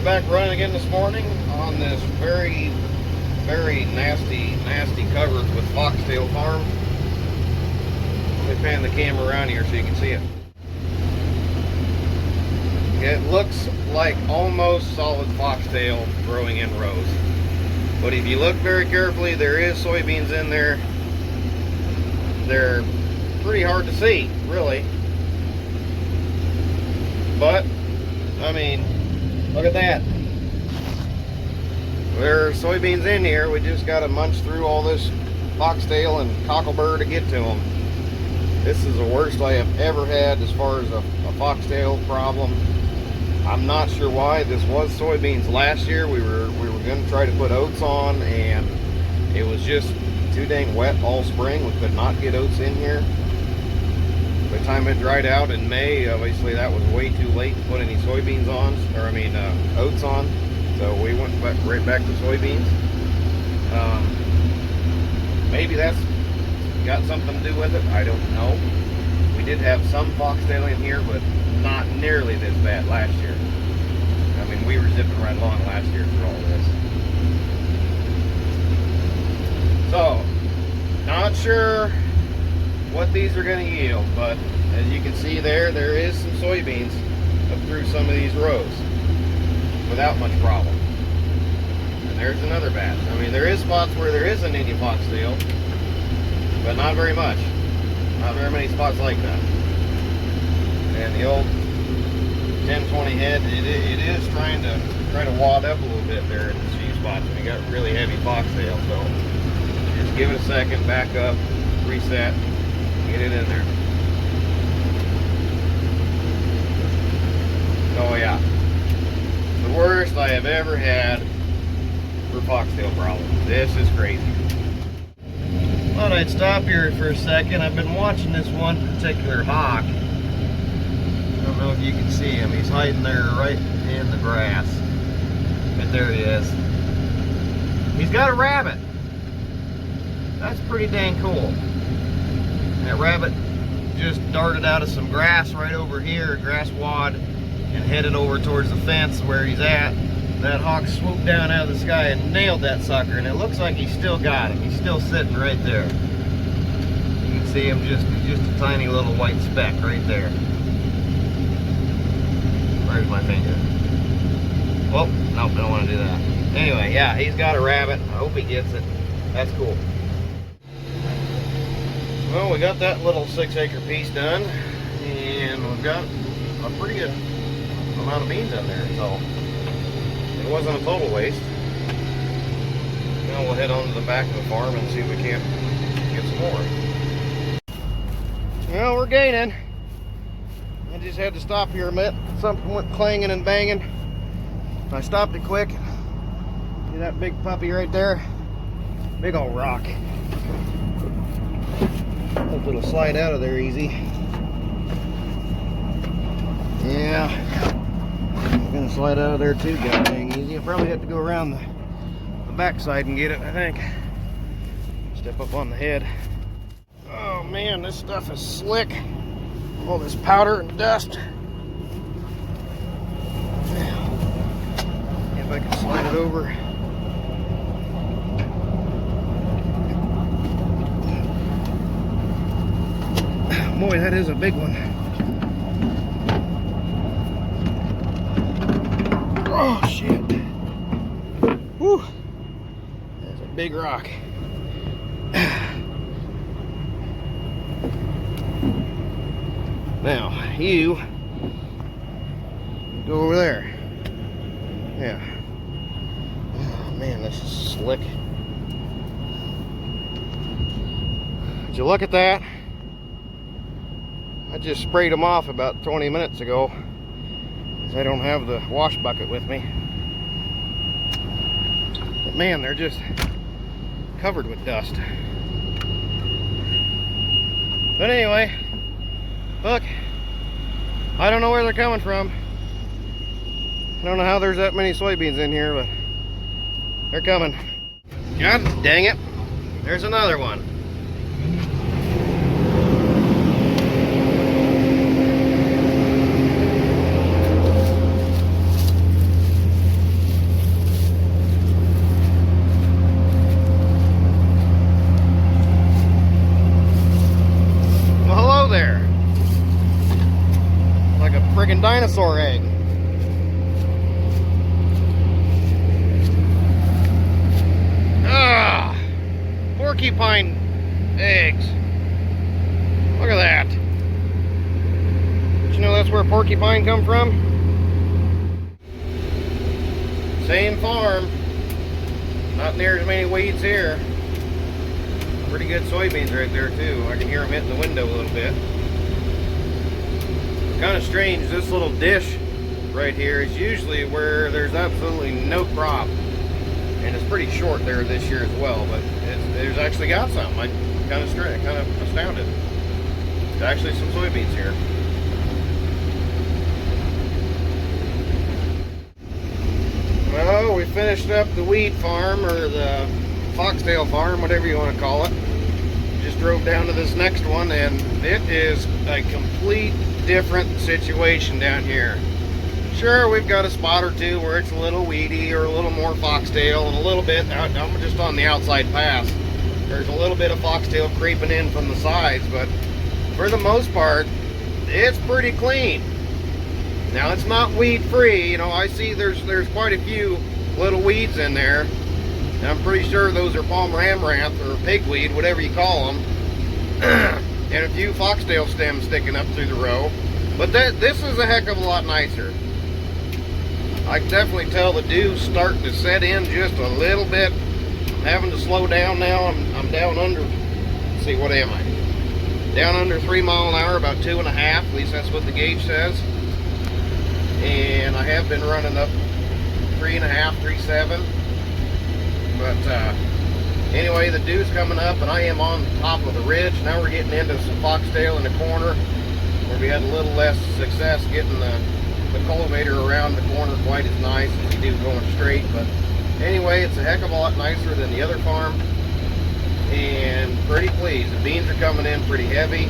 back running again this morning on this very nasty covers with foxtail farm. Let me pan the camera around here so you can see it. It looks like almost solid foxtail growing in rows. But if you look very carefully, there is soybeans in there. They're pretty hard to see, really. But, I mean, look at that. There's soybeans in here. We just got to munch through all this foxtail and cocklebur to get to them. This is the worst I have ever had as far as a foxtail problem. I'm not sure why. This was soybeans last year. We were going to try to put oats on, and it was just too dang wet all spring. We could not get oats in here. By the time it dried out in May, obviously that was way too late to put any soybeans on, or I mean oats on. So we went right back to soybeans. Maybe that's got something to do with it. I don't know. We did have some foxtail in here, but not nearly this bad last year. I mean, we were zipping right along last year for all this. So, not sure what these are going to yield, but as you can see there is some soybeans up through some of these rows without much problem. And there's another batch. I mean, there is spots where there isn't any foxtail, but not very much. Not very many spots like that. And the old 10-20 head, it is trying to wad up a little bit there in this few spots. We got really heavy foxtail, so just give it a second, back up, reset, get it in there. Oh yeah, the worst I have ever had for foxtail problems. This is crazy. Thought I'd stop here for a second. I've been watching this one particular hawk. I don't know if you can see him. He's hiding there right in the grass. But there he is. He's got a rabbit. That's pretty dang cool. That rabbit just darted out of some grass right over here, a grass wad, and headed over towards the fence where he's at. That hawk swooped down out of the sky and nailed that sucker, and it looks like he still got him. He's still sitting right there. You can see him just a tiny little white speck right there. Where's my finger? Well, nope, I don't want to do that. Anyway, yeah, he's got a rabbit. I hope he gets it. That's cool. Well, we got that little 6-acre piece done, and we've got a pretty good amount of beans in there, so it wasn't a total waste. Now we'll head on to the back of the farm and see if we can't get some more. Well, we're gaining. I just had to stop here a minute. Something went clanging and banging. I stopped it quick. See that big puppy right there? Big old rock. Hope it'll slide out of there easy. Yeah. I'm gonna slide out of there too, god dang easy. I'll probably have to go around the backside and get it, I think. Step up on the head. Oh man, this stuff is slick. All this powder and dust. If I can slide it over. Boy, that is a big one. Oh shit. Whew. That's a big rock. Now, you go over there. Yeah. Oh man, this is slick. Would you look at that? I just sprayed them off about 20 minutes ago because I don't have the wash bucket with me. But man, they're just covered with dust. But anyway, look, I don't know where they're coming from. I don't know how there's that many soybeans in here, but they're coming. God dang it, there's another one. friggin' dinosaur egg. Ah, porcupine eggs. Look at that. Did you know that's where porcupine come from? Same farm. Not near as many weeds here. Pretty good soybeans right there too. I can hear them hitting the window a little bit. It's kind of strange. This little dish right here is usually where there's absolutely no crop. And it's pretty short there this year as well, but there's actually got some. I'm kind of astounded. There's actually some soybeans here. Well, we finished up the weed farm, or the foxtail farm, whatever you want to call it. Just drove down to this next one, and it is a complete different situation down here. Sure, we've got a spot or two where it's a little weedy or a little more foxtail, and a little bit, I'm just on the outside pass. There's a little bit of foxtail creeping in from the sides, but for the most part, it's pretty clean. Now, it's not weed free. You know, I see there's quite a few little weeds in there, and I'm pretty sure those are palm amaranth or pigweed, whatever you call them, and a few foxtail stems sticking up through the row. But this is a heck of a lot nicer. I can definitely tell the dew's starting to set in just a little bit. I'm having to slow down now. I'm down under, let's see, what am I? Down under 3 miles an hour, about 2.5, at least that's what the gauge says. And I have been running up 3.5, 3.7. But anyway, the dew's coming up, and I am on top of the ridge. Now we're getting into some foxtail in the corner, where we had a little less success getting the cultivator around the corner quite as nice as you do going straight. But anyway, it's a heck of a lot nicer than the other farm, and pretty pleased. The beans are coming in pretty heavy.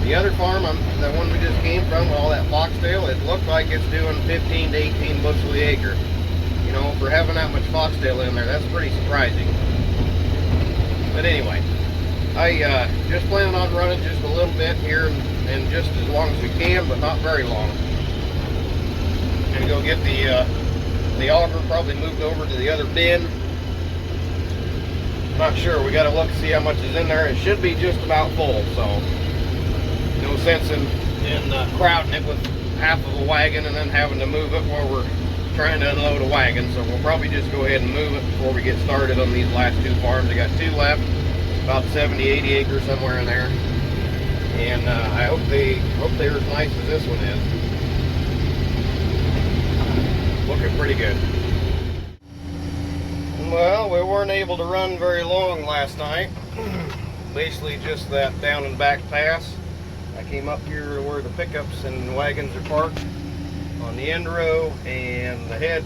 The other farm, the one we just came from, with all that foxtail, it looked like it's doing 15 to 18 bushel the acre. You know, for having that much foxtail in there, that's pretty surprising. But anyway, I just planning on running just a little bit here, and just as long as we can, but not very long. Gonna go get the auger probably moved over to the other bin. Not sure. We got to look and see how much is in there. It should be just about full, so no sense in crowding it with half of a wagon and then having to move it while we're trying to unload a wagon. So we'll probably just go ahead and move it before we get started on these last two farms. I got two left, about 70, 80 acres somewhere in there, and I hope they're as nice as this one is. Looking pretty good. Well, we weren't able to run very long last night. Basically just that down and back pass. I came up here where the pickups and wagons are parked on the end row, and the head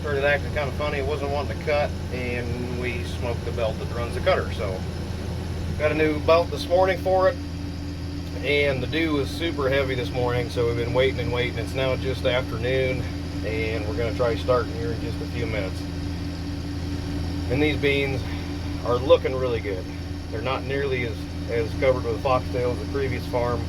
started acting kind of funny. It wasn't wanting to cut, and we smoked the belt that runs the cutter. So got a new belt this morning for it, and the dew was super heavy this morning, so we've been waiting and waiting. It's now just afternoon, and we're going to try starting here in just a few minutes. And these beans are looking really good. They're not nearly as covered with foxtail as the previous farm.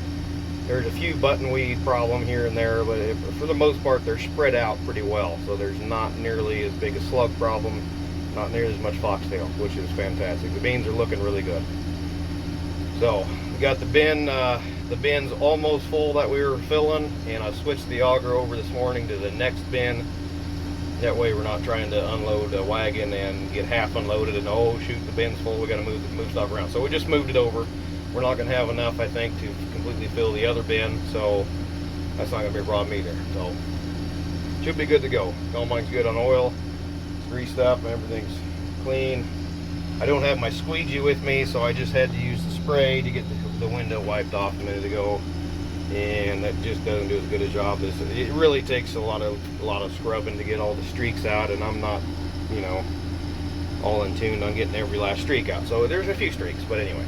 There's a few buttonweed problem here and there, but for the most part they're spread out pretty well. So there's not nearly as big a slug problem, not nearly as much foxtail, which is fantastic. The beans are looking really good. So we got the bin's almost full that we were filling, and I switched the auger over this morning to the next bin. That way we're not trying to unload a wagon and get half unloaded and oh shoot, the bin's full, we got to move stuff around. So we just moved it over. We're not going to have enough, I think, to completely fill the other bin, so that's not going to be a problem either. So should be good to go. Combine's good on oil, it's greased up, everything's clean. I don't have my squeegee with me, so I just had to use the spray to get the window wiped off a minute ago, and that just doesn't do as good a job as it really takes. A lot of scrubbing to get all the streaks out, and I'm not, you know, all in tune on getting every last streak out. So there's a few streaks, but anyway.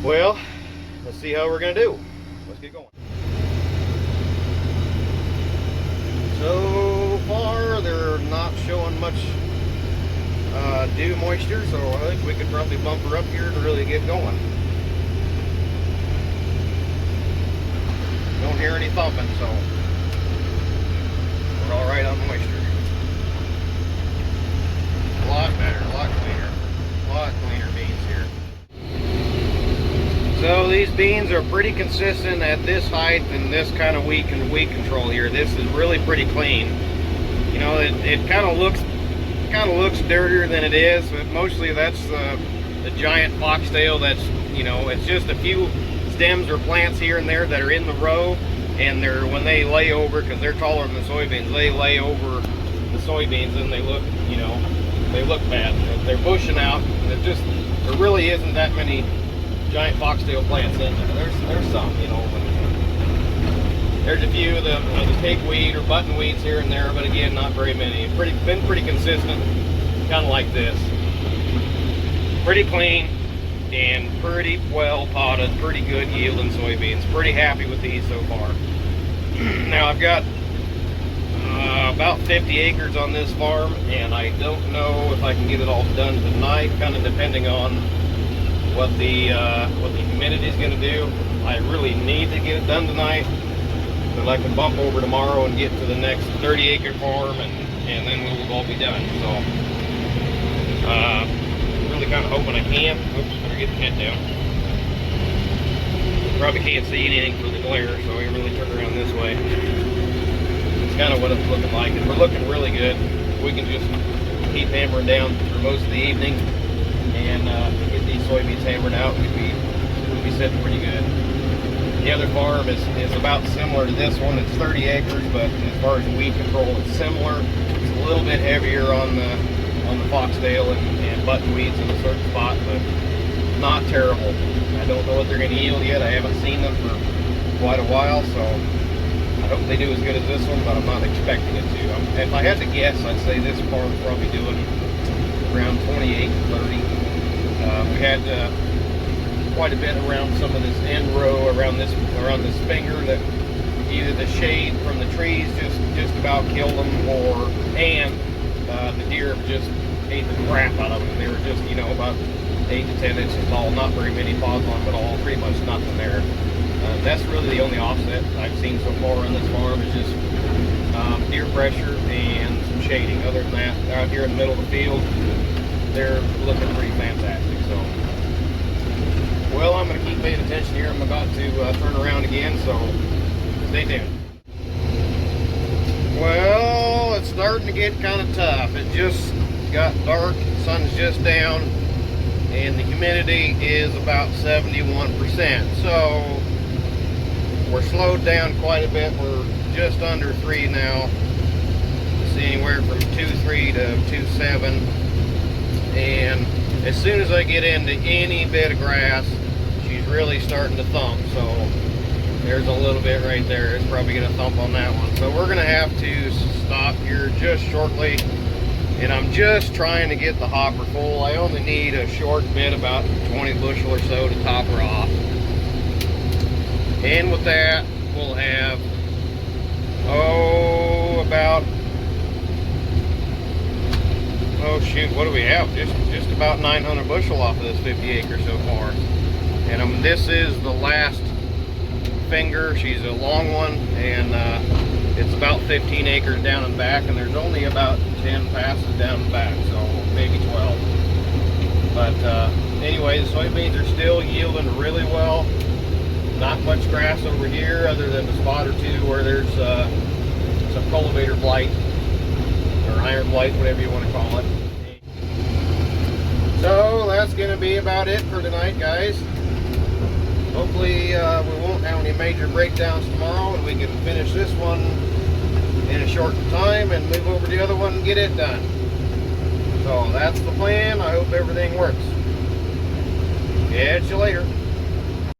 Well, let's see how we're gonna do. Let's get going. So far, they're not showing much dew moisture, so I think we could probably bump her up here to really get going. thumping, so we're all right on moisture. A lot better, a lot cleaner beans here. So these beans are pretty consistent at this height and this kind of weed control here. This is really pretty clean. You know, it kind of looks dirtier than it is, but mostly that's the giant foxtail. That's, you know, it's just a few stems or plants here and there that are in the row, and when they lay over, because they're taller than the soybeans, they lay over the soybeans and they look, you know, they look bad. They're bushing out. There really isn't that many giant foxtail plants in there. There's some, you know. There's a few of the pigweed or buttonweeds here and there, but again, not very many. Been pretty consistent, kind of like this. Pretty clean and pretty well potted, pretty good yielding soybeans. Pretty happy with these so far. Now I've got about 50 acres on this farm, and I don't know if I can get it all done tonight, kind of depending on what the humidity is going to do. I really need to get it done tonight, but I can bump over tomorrow and get to the next 30-acre farm, and then we'll all be done. So really kind of hoping I can. Oops, better get the head down. Probably can't see anything for the glare, so I really turn around this way. It's kind of what it's looking like, and we're looking really good. We can just keep hammering down for most of the evening and get these soybeans hammered out. We'd be sitting pretty good. The other farm is about similar to this one. It's 30 acres, but as far as weed control, it's similar. It's a little bit heavier on the foxtail and buttonweeds in a certain spot, but not terrible. I don't know what they're going to yield yet. I haven't seen them for quite a while, so I hope they do as good as this one, but I'm not expecting it to. If I had to guess, I'd say this farm's probably doing around 28 to 30. We had quite a bit around some of this end row, around this finger, that either the shade from the trees just about killed them, and the deer just ate the crap out of them. They were just, you know, about 8 to 10 inches tall, not very many pods on them at all, pretty much nothing there. That's really the only offset I've seen so far on this farm, is just deer pressure and some shading. Other than that, out here in the middle of the field, they're looking pretty fantastic. So, well, I'm going to keep paying attention here. I'm about to turn around again, so stay tuned. Well, it's starting to get kind of tough. It just got dark, the sun's just down, and the humidity is about 71%. So we're slowed down quite a bit. We're just under 3 now. It's anywhere from 2.3 to 2.7. And as soon as I get into any bit of grass, she's really starting to thump. So there's a little bit right there. It's probably going to thump on that one. So we're going to have to stop here just shortly. And I'm just trying to get the hopper full. I only need a short bit, about 20 bushel or so, to top her off. And with that, we'll have, what do we have? Just about 900 bushel off of this 50 acres so far. And this is the last finger. She's a long one, and it's about 15 acres down and back, and there's only about 10 passes down and back, so maybe 12. But anyway, the soybeans are still yielding really well. Not much grass over here other than a spot or two where there's some cultivator blight or iron blight, whatever you want to call it. So that's going to be about it for tonight, guys. Hopefully we won't have any major breakdowns tomorrow, and we can finish this one in a short time and move over to the other one and get it done. So that's the plan. I hope everything works. Catch you later.